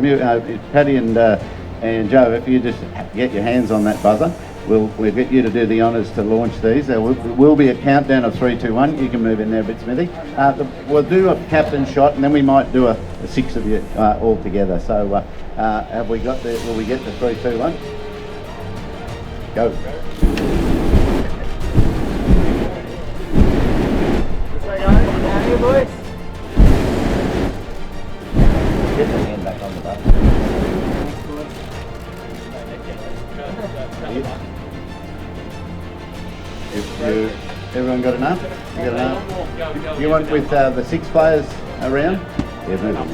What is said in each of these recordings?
Paddy and Joe, if you just get your hands on that buzzer, we'll get you to do the honours to launch these. There will be a countdown of 3, 2, 1. You can move in there a bit, Smithy. We'll do a captain shot, and then we might do a 6 of you all together. So have we got the? Will we get the 3, 2, 1? Go. This way, guys. Down here, boys. Get the hand back on the button. Everyone got enough? You got enough? You want with the 6 players around? Yeah, move on.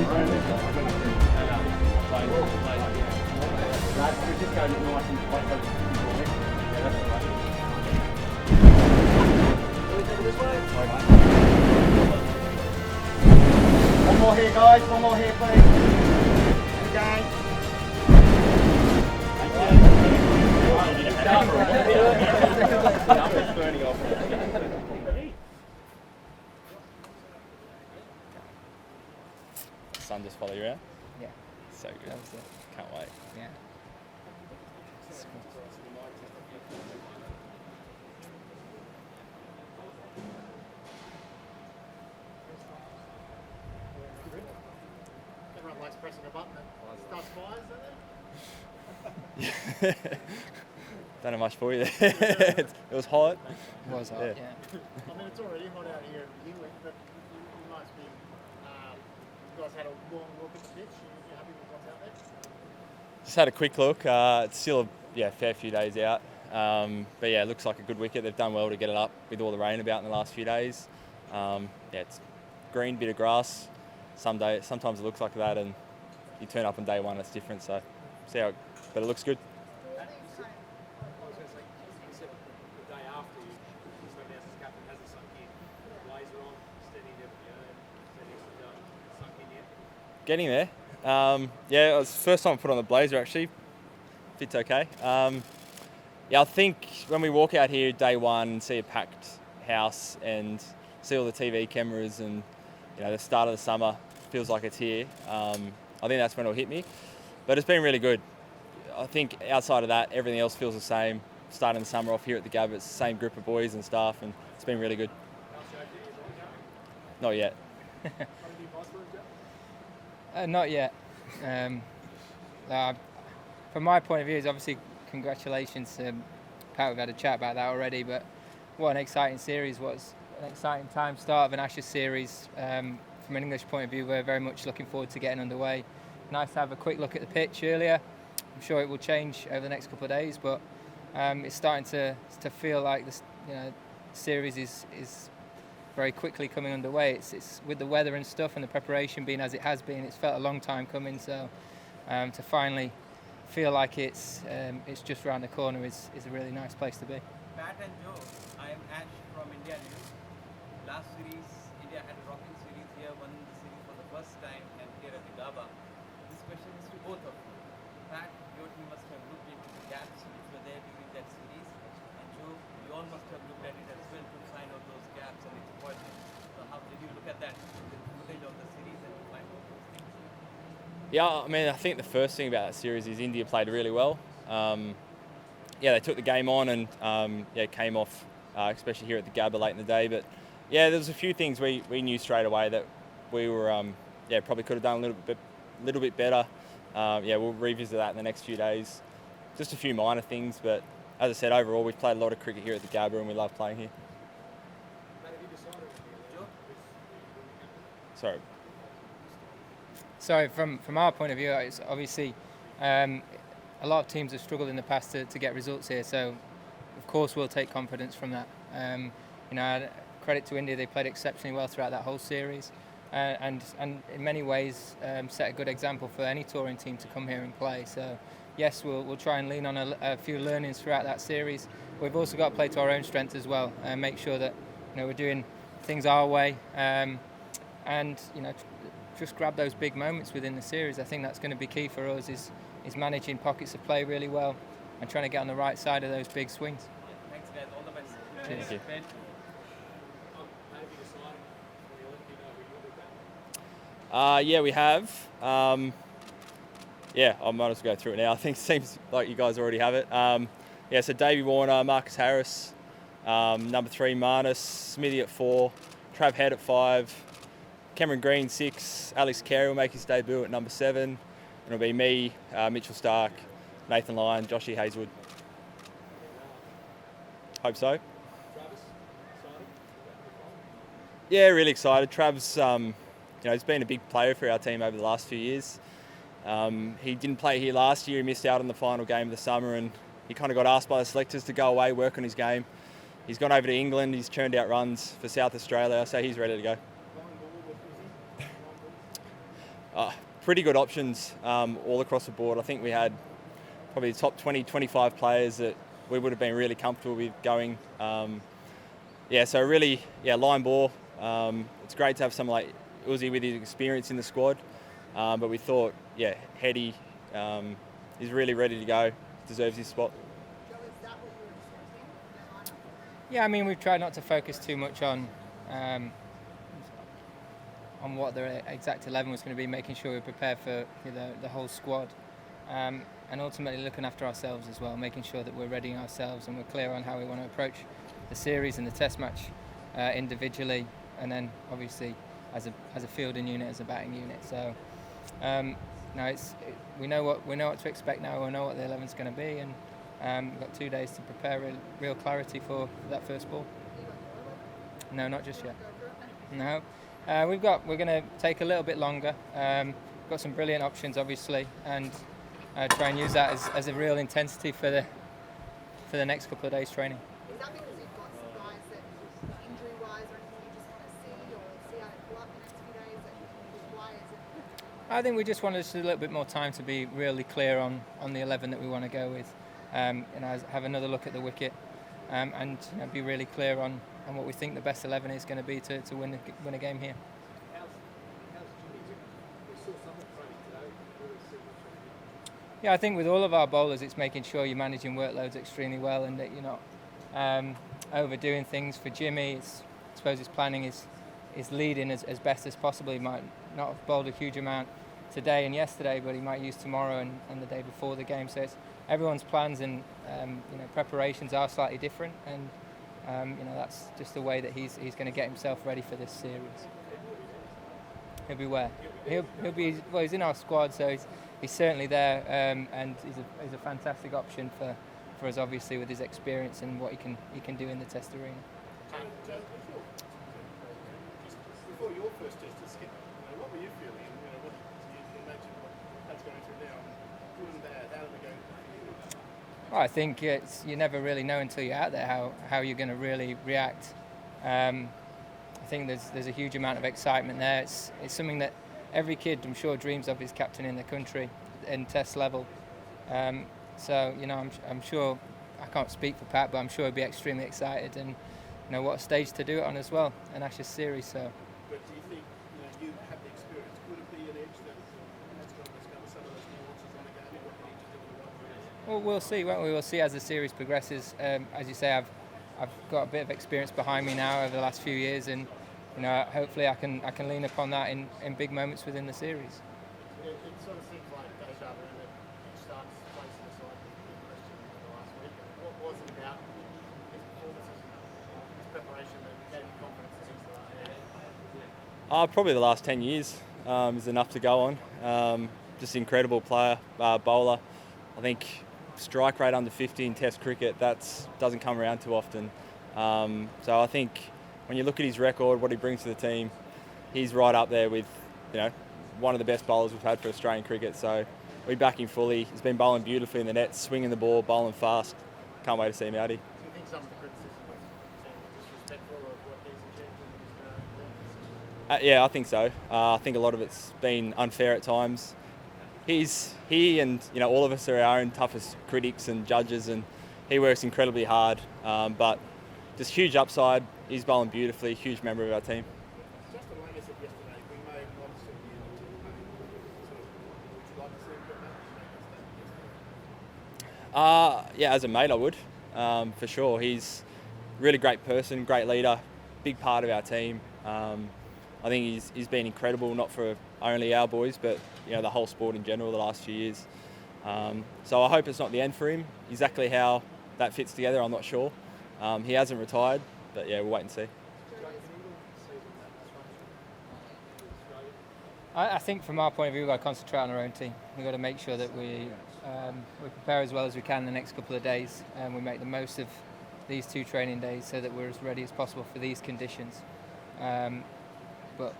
One more here, guys. One more here, please. Okay. Sun just follow you around? Yeah. So good. Can't wait. Yeah. Everyone likes pressing a button that starts fires, don't they? Don't have much for you there. It was hot. It was hot, yeah. I mean, it's already hot out here in England, but you must be. You guys had a long look at the pitch. You happy with what's out there? Just had a quick look. It's still a fair few days out. But yeah, it looks like a good wicket. They've done well to get it up with all the rain about in the last few days. Yeah, it's green, bit of grass. Sometimes it looks like that, and you turn up on day one, it's different. So see how, but it looks good. Getting there. Yeah, it was the first time I put on the blazer actually. Fits okay. Yeah, I think when we walk out here day one and see a packed house and see all the TV cameras and the start of the summer feels like it's here. I think that's when it'll hit me. But it's been really good. I think outside of that, everything else feels the same. Starting the summer off here at the Gabba, it's the same group of boys and staff, and it's been really good. Not yet. Not yet. From my point of view, it's obviously congratulations to Pat. We've had a chat about that already, but what an exciting series. What an exciting time, start of an Ashes series. From an English point of view, we're very much looking forward to getting underway. Nice to have a quick look at the pitch earlier. I'm sure it will change over the next couple of days, but it's starting to feel like this series is very quickly coming underway. It's with the weather and stuff and the preparation being as it has been, it's felt a long time coming. So to finally feel like it's just around the corner is a really nice place to be. Pat and Joe, I am Ash from India News. Last series, India had a rocking series here, won the series for the first time, and here at the Gabba. This question is to both of you. Pat, your team must have looked into the gaps which were there during that series, and Joe, you all must have looked at it as well to find out those gaps and exploit them. So how did you look at that, the footage of the series, and find out those things? Yeah, I mean, I think the first thing about that series is India played really well. Yeah, they took the game on and came off, especially here at the Gabba late in the day. But yeah, there was a few things we knew straight away that we were probably could have done a little bit better. We'll revisit that in the next few days. Just a few minor things, but as I said, overall we've played a lot of cricket here at the Gabba and we love playing here. Sorry. So from our point of view, it's obviously a lot of teams have struggled in the past to get results here. So of course we'll take confidence from that. Credit to India, they played exceptionally well throughout that whole series, and in many ways set a good example for any touring team to come here and play. So yes, we'll try and lean on a few learnings throughout that series. We've also got to play to our own strengths as well, and make sure that we're doing things our way, and just grab those big moments within the series. I think that's going to be key for us is managing pockets of play really well and trying to get on the right side of those big swings. Thanks guys, all the best. Thank you. Yeah, we have. Yeah, I might as well go through it now. I think it seems like you guys already have it. Yeah, so Davey Warner, Marcus Harris, number 3 Marnus, Smithy at 4, Trav Head at 5, Cameron Green 6, Alex Carey will make his debut at number 7, and it'll be me, Mitchell Starc, Nathan Lyon, Joshy Hazelwood. Hope so. Yeah, really excited. Trav's, he's been a big player for our team over the last few years. He didn't play here last year. He missed out on the final game of the summer, and he kind of got asked by the selectors to go away, work on his game. He's gone over to England. He's churned out runs for South Australia, so he's ready to go. Pretty good options all across the board. I think we had probably the top 20, 25 players that we would have been really comfortable with going. So really, line ball. It's great to have someone like Uzi with his experience in the squad. But we thought, Heady is really ready to go, deserves his spot. Yeah, I mean, we've tried not to focus too much on what the exact 11 was going to be, making sure we're prepared for the whole squad. And ultimately looking after ourselves as well, making sure that we're readying ourselves and we're clear on how we want to approach the series and the test match individually, and then obviously as a fielding unit, as a batting unit. So we know what to expect now. We know what the 11's going to be, and we've got 2 days to prepare real clarity for that first ball. No, not just yet. No, we're going to take a little bit longer. We've got some brilliant options, obviously, and try and use that as a real intensity for the next couple of days training. Is that because you've got some guys that injury-wise or anything you just want to see how they pull up the next few days? Why is it? I think we just wanted a little bit more time to be really clear on the 11 that we want to go with. Have another look at the wicket, and be really clear on what we think the best 11 is going to be to win a game here. Yeah, I think with all of our bowlers, it's making sure you're managing workloads extremely well and that you're not overdoing things. For Jimmy, I suppose his planning is leading as best as possible. He might not have bowled a huge amount today and yesterday, but he might use tomorrow and the day before the game. So everyone's plans and preparations are slightly different, and that's just the way that he's going to get himself ready for this series. He'll be where? He'll be, well, he's in our squad, so he's certainly there, and he's a fantastic option for us, obviously, with his experience and what he can do in the test arena. Before your first test as skipper, what were you feeling? What you imagine what Pat's going through now, good and bad, how did it go for you? Well, I think you never really know until you're out there how you're going to really react. I think there's a huge amount of excitement there. It's something that every kid, I'm sure, dreams of, is captaining the country in test level. So I'm sure, I can't speak for Pat, but I'm sure he'll be extremely excited, and what a stage to do it on as well, an Ashes Series. So. But do you think you have the experience? Could it be an edge that's going to discover some of those nuances on the game and what you need to do in the right way? Well, we'll see, won't we? We'll see as the series progresses. As you say, I've got a bit of experience behind me now over the last few years, and hopefully I can lean upon that in big moments within the series. It sort of seems like deja vu that Mitch Starc's placing aside the question in the last week. What was it about his performances and his preparation that gave you confidence that he's the right man? Probably the last 10 years is enough to go on. Just an incredible player, bowler. I think strike rate under 50 in Test cricket, doesn't come around too often. So I think when you look at his record, what he brings to the team, he's right up there with one of the best bowlers we've had for Australian cricket. So we back him fully. He's been bowling beautifully in the net, swinging the ball, bowling fast. Can't wait to see him out here. Do you think some of the criticism was disrespectful of what he's achieved? Yeah, I think so. I think a lot of it's been unfair at times. He and all of us are our own toughest critics and judges, and he works incredibly hard. But just huge upside. He's bowling beautifully. Huge member of our team. Justin Langer said yesterday we may have not seen the end of the would you like to see him get that? Yeah, as a mate, I would, for sure. He's a really great person, great leader, big part of our team. I think he's been incredible, not for only our boys, but the whole sport in general the last few years. So I hope it's not the end for him. Exactly how that fits together, I'm not sure. He hasn't retired, but yeah, we'll wait and see. I think from our point of view, we've got to concentrate on our own team. We've got to make sure that we prepare as well as we can the next couple of days, and we make the most of these 2 training days so that we're as ready as possible for these conditions. But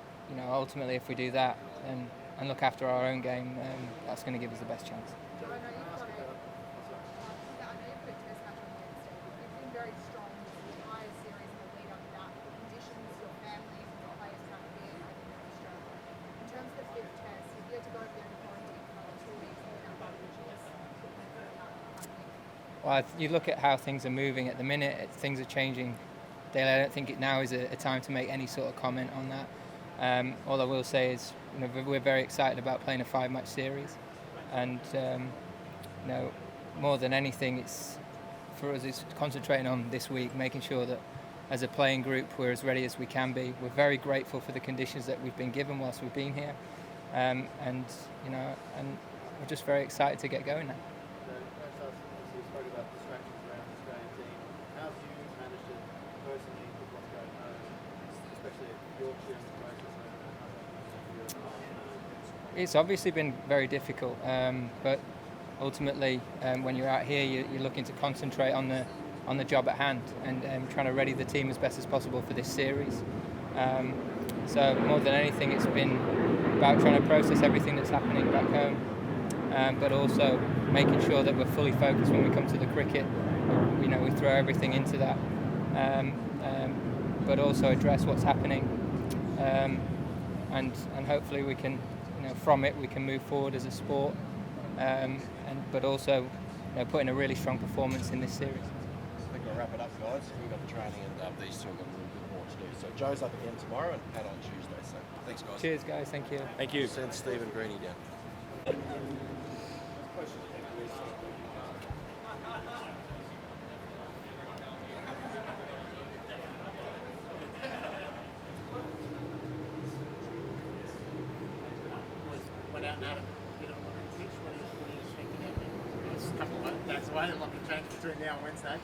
ultimately, if we do that and look after our own game, that's going to give us the best chance. I know you've put a test match on Wednesday, but you've been very strong this entire series in the lead up to that. The conditions your families and your players have to be in over here in Australia. In terms of the 5th test, you've yet to go over there to quarantine for another 2 weeks in that one, which is Well, you look at how things are moving at the minute, things are changing daily. I don't think now is a time to make any sort of comment on that. All I will say is, we're very excited about playing a 5-match series, and more than anything, it's for us is concentrating on this week, making sure that as a playing group we're as ready as we can be. We're very grateful for the conditions that we've been given whilst we've been here, and we're just very excited to get going now. You spoke about distractions around the Australian team. How do you manage to personally with what's going on, especially at Yorkshire and the process over It's obviously been very difficult, but ultimately, when you're out here, you're looking to concentrate on the job at hand and trying to ready the team as best as possible for this series. So more than anything, it's been about trying to process everything that's happening back home, but also making sure that we're fully focused when we come to the cricket. We throw everything into that, but also address what's happening, and hopefully we can, from it we can move forward as a sport, but also put in a really strong performance in this series. I think we'll wrap it up, guys. We've got the training and these two have got a little bit more to do. So Joe's up again tomorrow and Pat on Tuesday. So thanks, guys. Cheers, guys. Thank you. Thank you. Send Stephen Greeny down. went out and had a bit of a look at the pitch. What are you thinking of it? It's a couple of days away, a lot can change between now and Wednesday.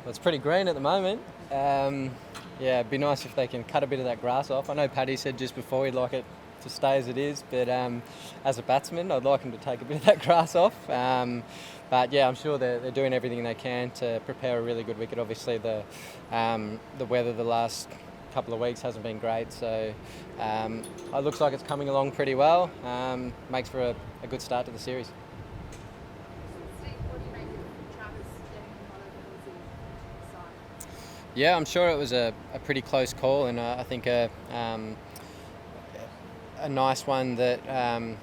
Well, it's pretty green at the moment. Yeah, it'd be nice if they can cut a bit of that grass off. I know Paddy said just before he'd like it to stay as it is, but as a batsman, I'd like him to take a bit of that grass off. But yeah, I'm sure they're doing everything they can to prepare a really good wicket. Obviously, the weather the last couple of weeks hasn't been great, so it looks like it's coming along pretty well. Makes for a good start to the series. Steve, what do you make of Travis getting one of the side? Yeah, I'm sure it was a pretty close call, and I think a nice one that,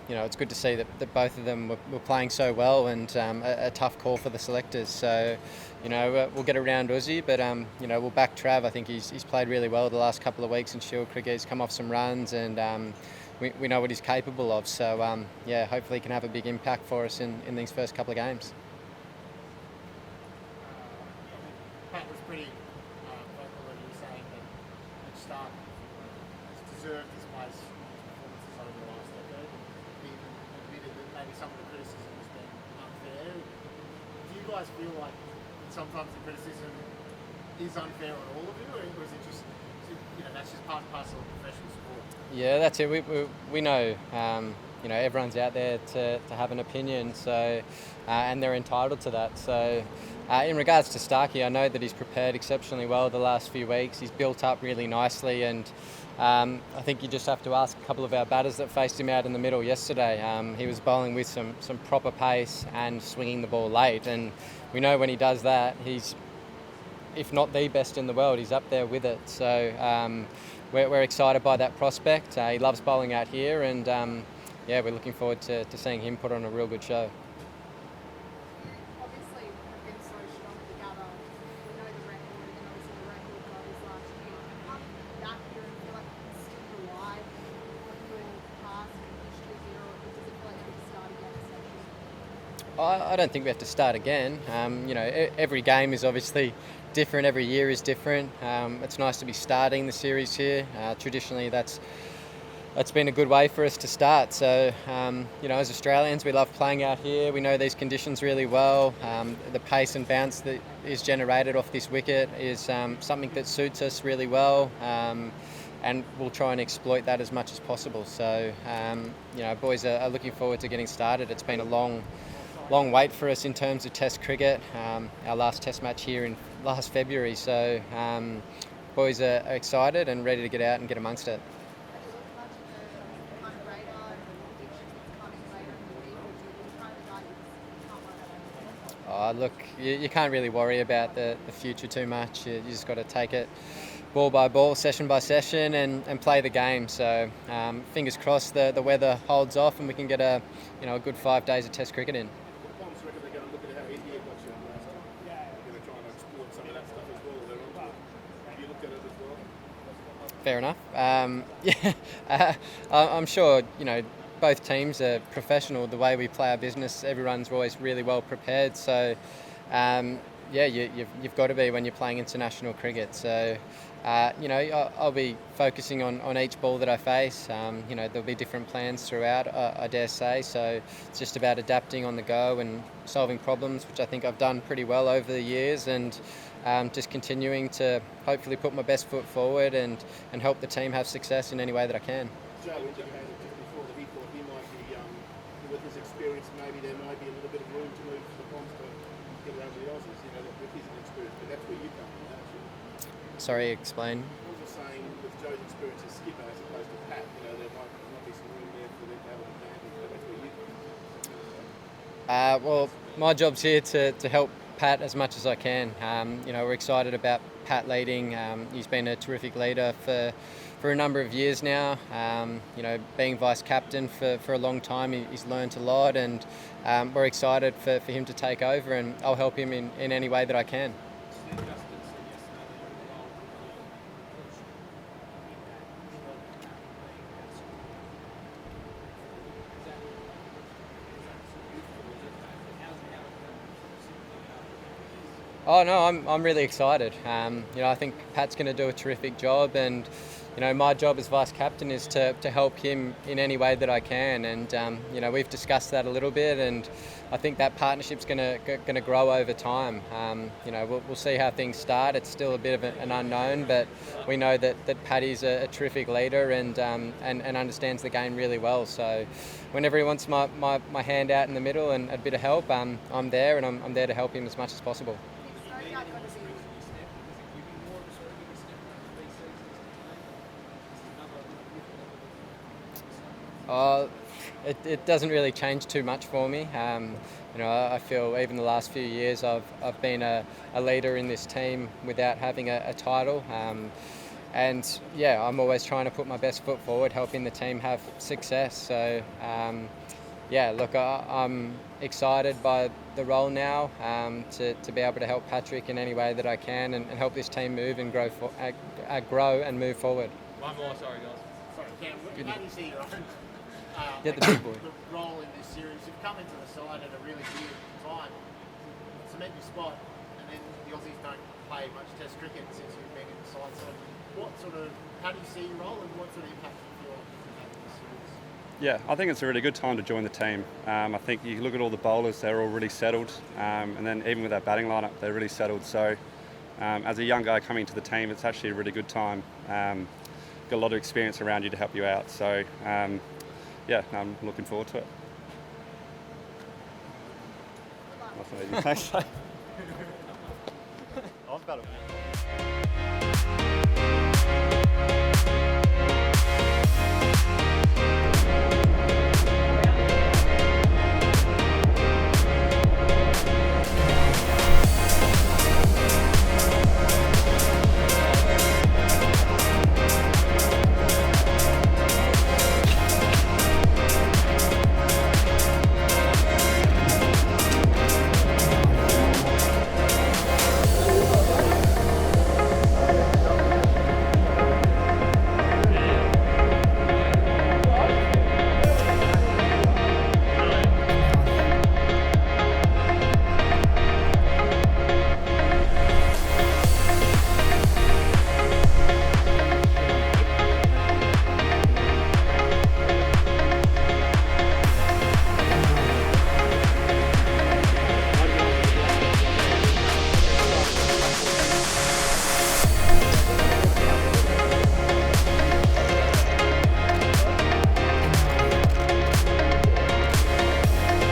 it's good to see that both of them were playing so well, and a tough call for the selectors. So, we'll get around Uzi, but, we'll back Trav. I think he's played really well the last couple of weeks in Shield cricket. He's come off some runs, and we know what he's capable of. So, hopefully he can have a big impact for us in these first couple of games. Pat was pretty vocal that he was saying that Mitch Starc has deserved his place in his performances over the last decade. He even admitted that maybe some of the criticism has been unfair. Do you guys feel like sometimes the criticism is unfair on all of you, or is it just, that's just part and parcel of professional sport? Yeah, that's it. We know, everyone's out there to have an opinion, so and they're entitled to that. So in regards to Starkey, I know that he's prepared exceptionally well the last few weeks. He's built up really nicely, and I think you just have to ask a couple of our batters that faced him out in the middle yesterday. He was bowling with some proper pace and swinging the ball late, and we know when he does that, he's, if not the best in the world, he's up there with it. So we're excited by that prospect. He loves bowling out here, and we're looking forward to seeing him put on a real good show. You obviously have been so strong at the Gabba. We know the record, and obviously the record goes last year. How do you back here and feel like you can still rely on your past and history here, or does it feel like you have to start again essentially? I don't think we have to start again. Every game is obviously different. Every year is different. It's nice to be starting the series here. Traditionally, that's been a good way for us to start. So, as Australians, we love playing out here. We know these conditions really well. The pace and bounce that is generated off this wicket is something that suits us really well. And we'll try and exploit that as much as possible. So, boys are looking forward to getting started. It's been a long wait for us in terms of Test cricket. Our last Test match here in last February. So, boys are excited and ready to get out and get amongst it. Look, you can't really worry about the future too much. You just got to take it ball by ball, session by session, and play the game. So fingers crossed the weather holds off and we can get a good 5 days of Test cricket in. Fair enough. I'm sure both teams are professional. The way we play our business, everyone's always really well prepared. So, you've got to be when you're playing international cricket. So, I'll be focusing on each ball that I face. There'll be different plans throughout, I dare say. So it's just about adapting on the go and solving problems, which I think I've done pretty well over the years, and just continuing to hopefully put my best foot forward and help the team have success in any way that I can. Joe indicated just before that he thought he might be, with his experience, maybe there might be a little bit of room to move to the Ponds to get around the Aussies, with his experience, but that's where you come from, don't you? Sorry, explain. I was just saying, with Joe's experience as skipper as opposed to Pat, there might be some room there for them to have an advantage, but that's where you come from. Well, my job's here to help Pat as much as I can. We're excited about Pat leading. He's been a terrific leader for a number of years now. Being vice captain for a long time, he's learned a lot, and we're excited for him to take over, and I'll help him in any way that I can. Oh no, I'm really excited. I think Pat's going to do a terrific job, and my job as vice captain is to help him in any way that I can. And we've discussed that a little bit, and I think that partnership's going to grow over time. We'll see how things start. It's still a bit of an unknown, but we know that Paddy's a terrific leader and understands the game really well. So whenever he wants my hand out in the middle and a bit of help, I'm there, and I'm there to help him as much as possible. It doesn't really change too much for me. I feel even the last few years I've been a leader in this team without having a title. I'm always trying to put my best foot forward, helping the team have success. So, I'm excited by the role now to be able to help Patrick in any way that I can and help this team move and grow and move forward. One more, sorry guys. Sorry, Cam, how do you see your own Get the big boy. the role in this series? You've come into the side at a really weird time, cement your spot, and then the Aussies don't play much Test cricket since you've been in the side. So how do you see your role, and what sort of impact do you feel having this series? Yeah, I think it's a really good time to join the team. I think you look at all the bowlers, they're all really settled, and then even with our batting lineup, they're really settled. So as a young guy coming to the team, it's actually a really good time. Got a lot of experience around you to help you out. So I'm looking forward to it. Thanks. I've got it.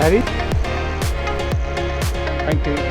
Paddy. Thank you.